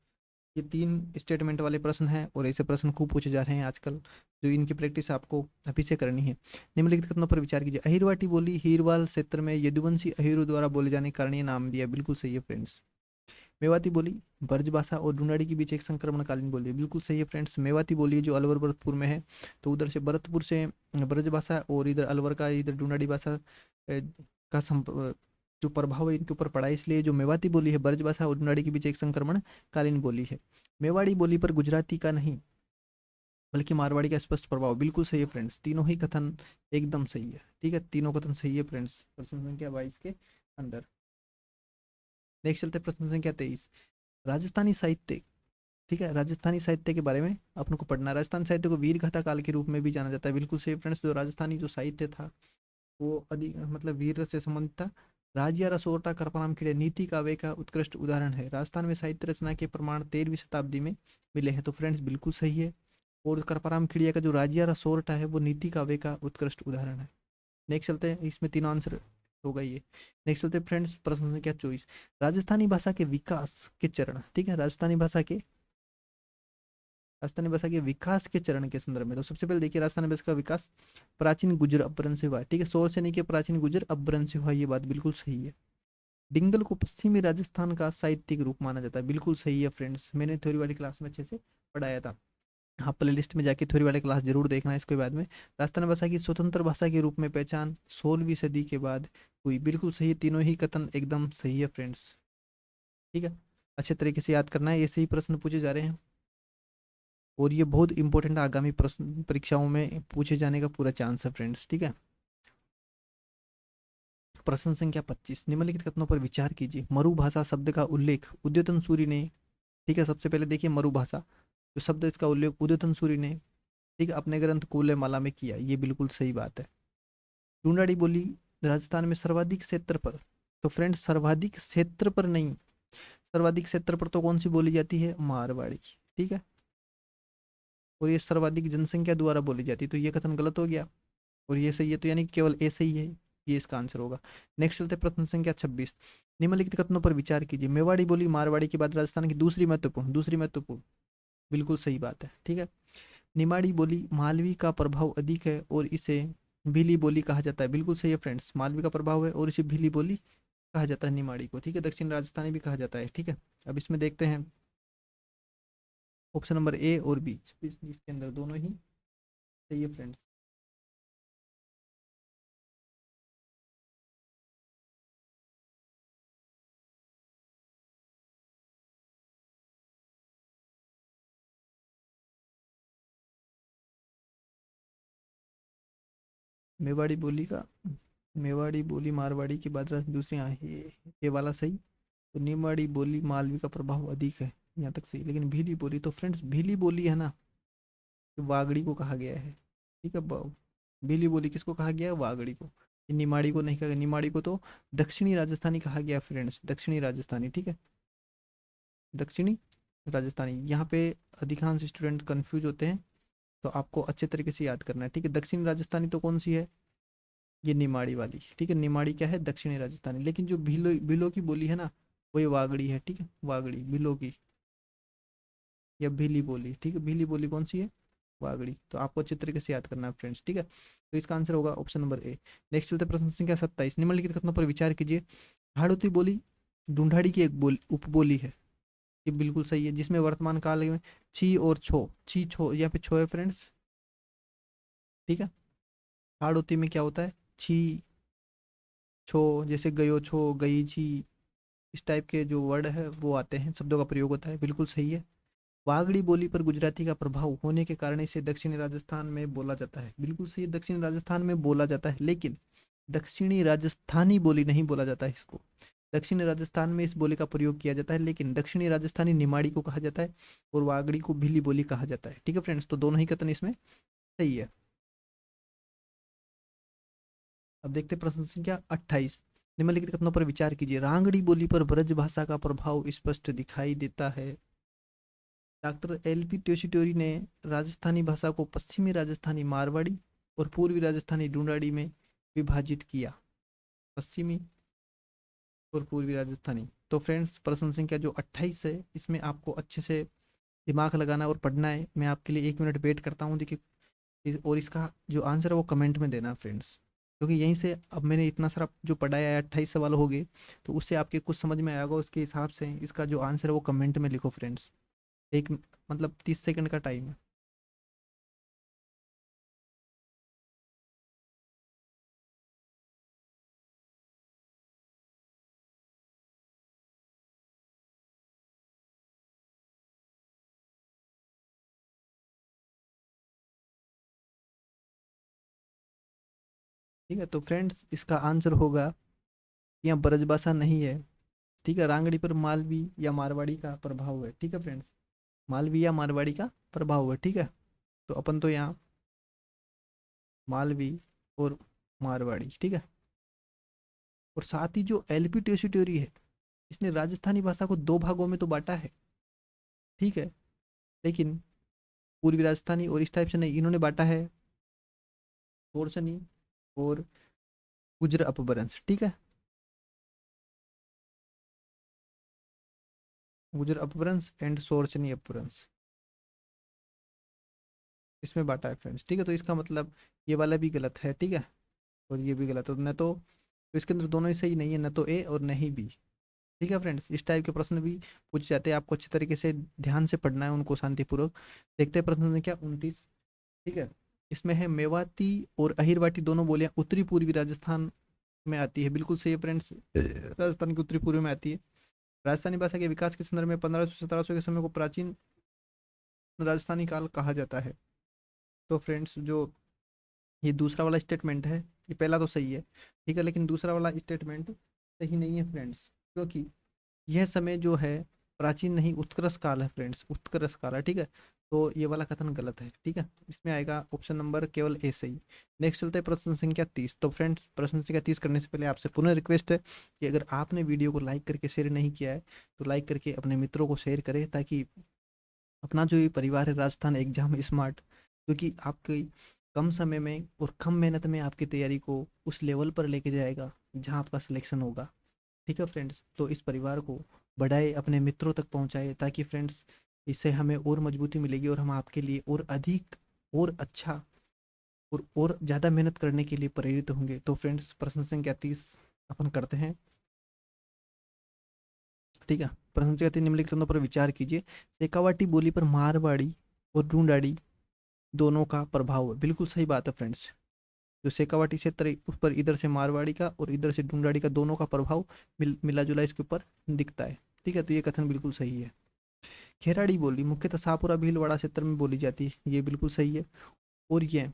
ये तीन स्टेटमेंट वाले प्रश्न हैं, और ऐसे प्रश्न खूब पूछे जा रहे हैं आजकल, जो इनकी प्रैक्टिस आपको अभी से करनी है। निम्नलिखित कथनों पर विचार कीजिए। अहिरवाटी बोली हीरवाल क्षेत्र में यदुवंशी अहिरों द्वारा बोले जाने के कारण ये नाम दिया, बिल्कुल सही है फ्रेंड्स। मेवाती बोली ब्रजभाषा और ढूंढाड़ी के बीच एक संक्रमणकालीन बोली है, बिल्कुल सही है फ्रेंड्स। मेवाती बोली है जो अलवर भरतपुर में है, तो उधर से भरतपुर से ब्रजभाषा और इधर अलवर का इधर ढूंढाड़ी भाषा का जो प्रभाव है इनके ऊपर पड़ा है, इसलिए जो मेवाती बोली है ब्रजभाषा और ढूंढाड़ी के बीच एक संक्रमण कालीन बोली है। मेवाड़ी बोली पर गुजराती का नहीं बल्कि मारवाड़ी का स्पष्ट प्रभाव, बिल्कुल सही है फ्रेंड्स। तीनों ही कथन एकदम सही है, ठीक है, तीनों कथन सही है फ्रेंड्स प्रश्न संख्या 22 के अंदर। नेक्स्ट चलते हैं प्रश्न संख्या 23। राजस्थानी साहित्य, ठीक है, राजस्थानी साहित्य के बारे में अपन को पढ़ना है। राजस्थानी साहित्य को वीर गाथा काल के रूप में भी जाना जाता है, बिल्कुल सही फ्रेंड्स। जो राजस्थानी जो साहित्य था वो अधिक मतलब वीर से संबंधित था। राजिया रसोटा करपराम खिड़े नीति काव्य का उत्कृष्ट उदाहरण है। राजस्थान में साहित्य रचना के प्रमाण 13वीं शताब्दी में मिले हैं, तो फ्रेंड्स बिल्कुल सही है। और करपराम खिड़िया का जो राजिया रसोटा है वो नीति काव्य का उत्कृष्ट उदाहरण है। नेक्स्ट चलते हैं, इसमें तीनों आंसर होगा ये। नेक्स्ट चलते फ्रेंड्स प्रश्न संख्या 24, राजस्थानी भाषा के विकास के चरण, ठीक है, राजस्थानी भाषा के विकास के चरण के संदर्भ में। तो सबसे पहले देखिए राजस्थानी भाषा का विकास प्राचीन गुजर अपभ्रंश से हुआ, ठीक है, शोर से नहीं के प्राचीन गुजर अपभ्रंश से हुआ, ये बात बिल्कुल सही है। डिंगल को पश्चिमी राजस्थान का साहित्यिक रूप माना जाता है, बिल्कुल सही है फ्रेंड्स, मैंने थ्योरी वाली क्लास में अच्छे से पढ़ाया था। हाँ, प्ले लिस्ट में जाके थ्योरी वाले क्लास जरूर देखना इसके बाद में। राजस्थानी भाषा की स्वतंत्र भाषा के रूप में पहचान 16वीं सदी के बाद हुई, बिल्कुल सही, तीनों ही कथन एकदम सही है फ्रेंड्स, ठीक है। अच्छे तरीके से याद करना है, ऐसे ही प्रश्न पूछे जा रहे हैं और ये बहुत इंपॉर्टेंट आगामी प्रश्न परीक्षाओं में पूछे जाने का पूरा चांस है फ्रेंड्स, ठीक है। प्रश्न संख्या 25, निम्नलिखित कथनों पर विचार कीजिए। मरुभाषा शब्द का उल्लेख उद्योतन सूरी ने, ठीक है, सबसे पहले देखिए मरुभाषा जो शब्द इसका उल्लेख उद्योतन सूरी ने, ठीक है, अपने ग्रंथ कूल्यमाला में किया, ये बिल्कुल सही बात है। ढूंढाड़ी बोली राजस्थान में सर्वाधिक क्षेत्र पर, तो फ्रेंड्स सर्वाधिक क्षेत्र पर नहीं, सर्वाधिक क्षेत्र पर तो कौन सी बोली जाती है, मारवाड़ी, ठीक है, और ये सर्वाधिक जनसंख्या द्वारा बोली जाती है, तो ये कथन गलत हो गया और ये सही है, तो यानी कि केवल ए सही है, ये इसका आंसर होगा। नेक्स्ट चलते प्रश्न संख्या 26, निम्नलिखित कथनों पर विचार कीजिए। मेवाड़ी बोली मारवाड़ी के बाद राजस्थान की दूसरी महत्वपूर्ण, बिल्कुल सही बात है, ठीक है। निमाड़ी बोली मालवी का प्रभाव अधिक है और इसे भीली बोली कहा जाता है, बिल्कुल सही है फ्रेंड्स, मालवी का प्रभाव है और इसे भीली बोली कहा जाता है निमाड़ी को, ठीक है, दक्षिण राजस्थानी भी कहा जाता है, ठीक है। अब इसमें देखते हैं ऑप्शन नंबर ए और बी, इसके अंदर दोनों ही सही है फ्रेंड्स। मेवाड़ी बोली का, मेवाड़ी बोली मारवाड़ी की बाद दूसरी, हाँ ये वाला सही। तो निमाड़ी बोली मालवी का प्रभाव अधिक है, यहाँ तक सही, लेकिन भीली बोली, तो फ्रेंड्स भीली बोली है ना, ये वागड़ी को कहा गया है, ठीक है, भीली बोली किसको कहा गया है, वागड़ी को, ये निमाड़ी को नहीं कहा गया, निमाड़ी को तो दक्षिणी राजस्थानी कहा गया फ्रेंड्स, दक्षिणी राजस्थानी, ठीक है, दक्षिणी राजस्थानी, यहाँ पे अधिकांश स्टूडेंट कंफ्यूज होते हैं, तो आपको अच्छे तरीके से याद करना है, ठीक है। दक्षिणी राजस्थानी तो कौन सी है, ये निमाड़ी वाली, ठीक है, निमाड़ी क्या है, दक्षिणी राजस्थानी, लेकिन जो भीलो भीलो की बोली है ना, वो ये वागड़ी है, ठीक है, वागड़ी भीलो की, या भीली बोली, ठीक है, भीली बोली कौन सी है, वागड़ी, तो आपको अच्छे तरीके से याद करना है फ्रेंड्स, ठीक है, तो इसका आंसर होगा ऑप्शन नंबर ए। नेक्स्ट चलते प्रश्न संख्या 27, निम्नलिखित कथनों पर विचार कीजिए। हाड़ौती बोली ढूंढाड़ी की एक उपबोली है, ये बिल्कुल सही है, जिसमें वर्तमान काल में छी और छो, छी छो, यहाँ पे छो है फ्रेंड्स, ठीक है। हाड़ौती में क्या होता है, छी छो, जैसे गयो छो, गई छी, इस टाइप के जो वर्ड है वो आते हैं, शब्दों का प्रयोग होता है, बिल्कुल सही है। वागड़ी बोली पर गुजराती का प्रभाव होने के कारण इसे दक्षिणी राजस्थान में बोला जाता है, बिल्कुल सही, दक्षिणी राजस्थान में बोला जाता है, लेकिन दक्षिणी राजस्थानी बोली नहीं बोला जाता है इसको, दक्षिणी राजस्थान में इस बोली का प्रयोग किया जाता है, लेकिन दक्षिणी राजस्थानी निमाड़ी को कहा जाता है और वागड़ी को भीली बोली कहा जाता है, ठीक है फ्रेंड्स, तो दोनों ही कथन इसमें सही है। अब देखते हैं प्रश्न संख्या 28, निम्नलिखित कथनों पर विचार कीजिए। रांगड़ी बोली पर ब्रज भाषा का प्रभाव स्पष्ट दिखाई देता है। डॉक्टर एल पी त्योशी ने राजस्थानी भाषा को पश्चिमी राजस्थानी मारवाड़ी और पूर्वी राजस्थानी ढूंढाड़ी में विभाजित किया, पश्चिमी और पूर्वी राजस्थानी। तो फ्रेंड्स प्रश्न संख्या जो 28 है, इसमें आपको अच्छे से दिमाग लगाना और पढ़ना है, मैं आपके लिए 1 मिनट वेट करता हूँ, देखिए और इसका जो आंसर है वो कमेंट में देना फ्रेंड्स, क्योंकि यहीं से अब मैंने इतना सारा जो पढ़ाया है 28 सवाल हो गए, तो उससे आपके कुछ समझ में आएगा, उसके हिसाब से इसका जो आंसर है वो कमेंट में लिखो फ्रेंड्स, एक मतलब 30 सेकंड का टाइम है। ठीक है, तो फ्रेंड्स इसका आंसर होगा, यहाँ ब्रजभाषा नहीं है, ठीक है, रांगड़ी पर मालवी या मारवाड़ी का प्रभाव है, ठीक है फ्रेंड्स, मालवी या मारवाड़ी का प्रभाव है, ठीक है, तो अपन तो यहाँ मालवी और मारवाड़ी, ठीक है। और साथ ही जो एलपी ट्यूटोरी है, इसने राजस्थानी भाषा को 2 भागों में तो बांटा है, ठीक है, लेकिन पूर्वी राजस्थानी और इस टाइप से नहीं, इन्होंने बांटा है तोरसनी और गुजर अपभ्रंश, ठीक है। गुजर अपभ्रंश एंड सोरचनी अपभ्रंश, इसमें बांटा है फ्रेंड्स, ठीक है। तो इसका मतलब ये वाला भी गलत है, ठीक है, और ये भी गलत है, तो इसके अंदर दोनों ही सही नहीं है, न तो ए और न ही बी, ठीक है फ्रेंड्स। इस टाइप के प्रश्न भी पूछ जाते हैं, आपको अच्छे तरीके से ध्यान से पढ़ना है उनको शांतिपूर्वक। देखते हैं प्रश्न संख्या 29, ठीक है। इसमें है मेवाती और अहिरवाटी दोनों बोलियां उत्तरी पूर्वी राजस्थान में आती है, बिल्कुल सही है फ्रेंड्स, राजस्थान के उत्तरी पूर्व में आती है। राजस्थानी भाषा के विकास के संदर्भ में 1500 से 1700 के समय को प्राचीन राजस्थानी काल कहा जाता है। तो फ्रेंड्स जो ये दूसरा वाला स्टेटमेंट है, ये पहला तो सही है, ठीक है, लेकिन दूसरा वाला स्टेटमेंट सही नहीं है फ्रेंड्स, क्योंकि यह समय जो है प्राचीन नहीं उत्कर्ष काल है फ्रेंड्स, उत्कर्ष काल है, ठीक है। तो ये वाला कथन गलत है, ठीक है, इसमें आएगा ऑप्शन नंबर केवल ए सही। नेक्स्ट चलते हैं प्रश्न संख्या 30। तो फ्रेंड्स प्रश्न संख्या 30 करने से पहले आपसे पुनः रिक्वेस्ट है कि अगर आपने वीडियो को लाइक करके शेयर नहीं किया है तो लाइक करके अपने मित्रों को शेयर करें, ताकि अपना जो ये परिवार है राजस्थान एग्जाम स्मार्ट, क्योंकि आपकी कम समय में और कम मेहनत में आपकी तैयारी को उस लेवल पर लेके जाएगा जहाँ आपका सिलेक्शन होगा, ठीक है फ्रेंड्स। तो इस परिवार को बढ़ाए, अपने मित्रों तक पहुँचाए, ताकि फ्रेंड्स इससे हमें और मजबूती मिलेगी और हम आपके लिए और अधिक और अच्छा और ज़्यादा मेहनत करने के लिए प्रेरित होंगे। तो फ्रेंड्स प्रश्न संख्या 30 अपन करते हैं, ठीक है। प्रश्न संख्या 30 निम्नलिखित तथ्यों पर विचार कीजिए। शेखावाटी बोली पर मारवाड़ी और ढूंढाड़ी दोनों का प्रभाव है, बिल्कुल सही बात है फ्रेंड्स। जो शेखावाटी क्षेत्र है उस पर इधर से मारवाड़ी का और इधर से ढूंढाड़ी का दोनों का प्रभाव मिला जुला इसके ऊपर दिखता है, ठीक है। तो ये कथन बिल्कुल सही है। खेराड़ी बोली मुख्यतः शाहपुरा भीलवाड़ा क्षेत्र में बोली जाती है, ये बिल्कुल सही है। और ये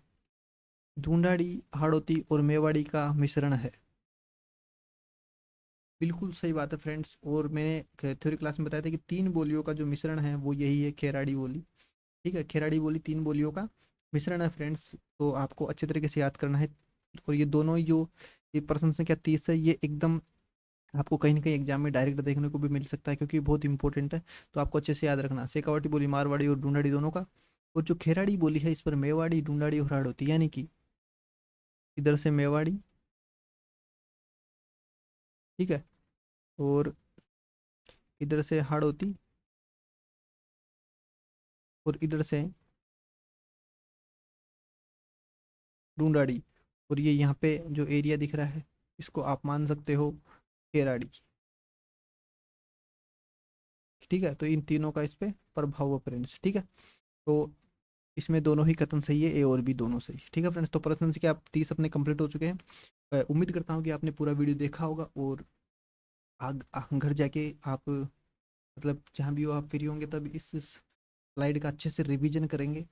ढूंढाड़ी हाड़ौती और मेवाड़ी का मिश्रण है, बिल्कुल सही बात है फ्रेंड्स। और मैंने थ्योरी क्लास में बताया था कि 3 बोलियों का जो मिश्रण है वो यही है खेराड़ी बोली, ठीक है। खेराड़ी बोली 3 बोलियों का मिश्रण है फ्रेंड्स, तो आपको अच्छे तरीके से याद करना है। और ये दोनों ही जो ये प्रश्न संख्या 30 है, ये एकदम आपको कहीं ना कहीं एग्जाम में डायरेक्ट देखने को भी मिल सकता है, क्योंकि बहुत इंपॉर्टेंट है। तो आपको अच्छे से याद रखना, शेखावाटी बोली मारवाड़ी और ढूंढाड़ी दोनों का। और जो खेराड़ी बोली है इस पर मेवाड़ी ढूंढाड़ी और हाड़ौती, यानी कि इधर से मेवाड़ी, ठीक है, और इधर से हाड़ौती और इधर से ढूंढाड़ी। और ये यहाँ पे जो एरिया दिख रहा है इसको आप मान सकते हो खेराड़ी, ठीक है। तो इन तीनों का इस पे प्रभाव है फ्रेंड्स, ठीक है। तो इसमें दोनों ही कथन सही है, ए और बी दोनों सही, ठीक है फ्रेंड्स। तो प्रश्न से क्या आप 30 अपने कंप्लीट हो चुके हैं। उम्मीद करता हूँ कि आपने पूरा वीडियो देखा होगा, और घर जाके आप मतलब जहाँ भी हो आप फ्री होंगे तब इस स्लाइड का अच्छे से रिवीजन करेंगे,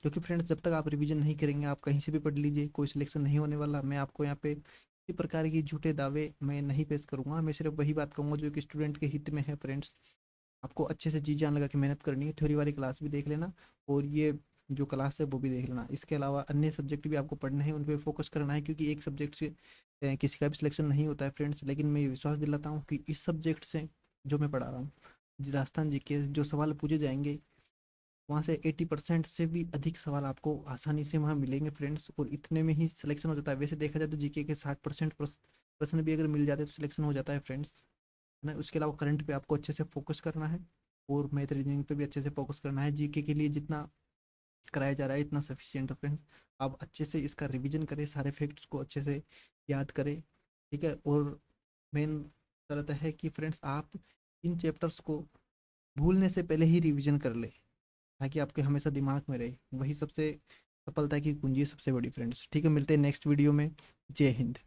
क्योंकि फ्रेंड्स जब तक आप रिवीजन नहीं करेंगे आप कहीं से भी पढ़ लीजिए, कोई सिलेक्शन नहीं होने वाला। मैं आपको यहाँ पे किसी प्रकार की झूठे दावे मैं नहीं पेश करूंगा, मैं सिर्फ वही बात कहूंगा जो एक स्टूडेंट के हित में है फ्रेंड्स। आपको अच्छे से जी जान लगा के मेहनत करनी है, थ्योरी वाली क्लास भी देख लेना, और ये जो क्लास है वो भी देख लेना। इसके अलावा अन्य सब्जेक्ट भी आपको पढ़ने हैं, उन पर फोकस करना है, क्योंकि एक सब्जेक्ट से किसी का भी सिलेक्शन नहीं होता है फ्रेंड्स। लेकिन मैं ये विश्वास दिलाता हूँ कि इस सब्जेक्ट से जो मैं पढ़ा रहा हूँ, राजस्थान जी के जो सवाल पूछे जाएंगे वहाँ से 80% से भी अधिक सवाल आपको आसानी से वहाँ मिलेंगे फ्रेंड्स, और इतने में ही सिलेक्शन हो जाता है। वैसे देखा जाए तो जीके के 60% प्रश्न भी अगर मिल जाते हैं तो सिलेक्शन हो जाता है फ्रेंड्स, है ना। उसके अलावा करंट पे आपको अच्छे से फोकस करना है, और मैथ रीजनिंग पे भी अच्छे से फोकस करना है। जीके के लिए जितना कराया जा रहा है इतना सफिशियंट है फ्रेंड्स। आप अच्छे से इसका रिवीजन करें, सारे फैक्ट्स को अच्छे से याद करें, ठीक है। और मेन शर्त है कि फ्रेंड्स आप इन चैप्टर्स को भूलने से पहले ही रिवीजन कर ले, ताकि आपके हमेशा दिमाग में रहे। वही सबसे सफलता की कुंजी है, सबसे बड़ी फ्रेंड्स, ठीक है। मिलते हैं नेक्स्ट वीडियो में। जय हिंद।